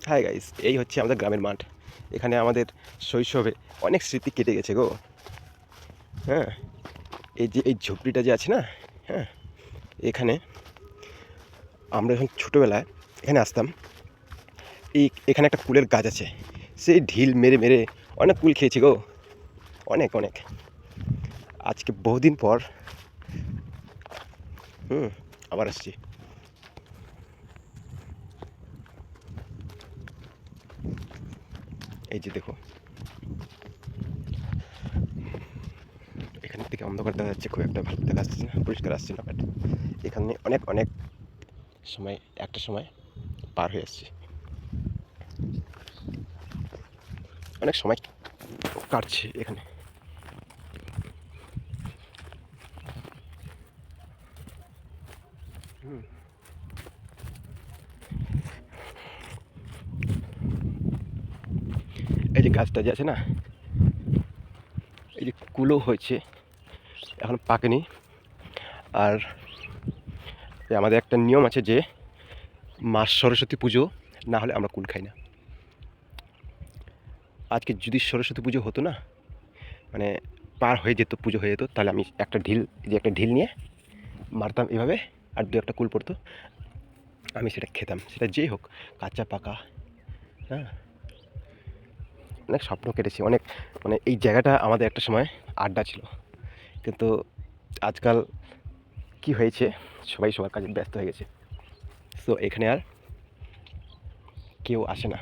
Hi guys, এই হচ্ছে আমাদের গ্রামের মাঠ। এখানে আমাদের শৈশবে অনেক স্মৃতি কেটে গেছে গো। হ্যাঁ, এই যে এই ঝুপড়িটা যে আছে না, হ্যাঁ, এখানে আমরা যখন ছোটোবেলায় এখানে আসতাম, এখানে একটা কুলের গাছ আছে, সেই ঢিল মেরে মেরে অনেক কুল খেয়েছি গো, অনেক অনেক। আজকে বহুদিন পর আবার আসছি। এই যে দেখো, এখান থেকে অন্ধকার দেখা যাচ্ছে, খুব একটা ভালো দেখা যাচ্ছে না, পরিষ্কার আসছে না, বাট এখানে অনেক অনেক সময়, একটা সময় পার হয়ে আসছি, অনেক সময় কাটছে এখানে। এই যে গাছটা যে আছে না, এই যে কুলো হয়েছে, এখন পাকেনি। আর আমাদের একটা নিয়ম আছে যে মা সরস্বতী পুজো না হলে আমরা কুল খাই না। আজকে যদি সরস্বতী পুজো হতো না, মানে পার হয়ে যেত, পুজো হয়ে যেত, তাহলে আমি একটা ঢিল নিয়ে মারতাম এভাবে, আর দু একটা কুল পড়তো, আমি সেটা খেতাম, সেটা যেই হোক, কাঁচা পাকা। হ্যাঁ, অনেক স্বপ্ন কেটেছি, অনেক, মানে এই জায়গাটা আমাদের একটা সময় আড্ডা ছিল, কিন্তু আজকাল কি হয়েছে, সবাই সবার কাজে ব্যস্ত হয়ে গেছে, তো এখানে আর কেউ আসে না।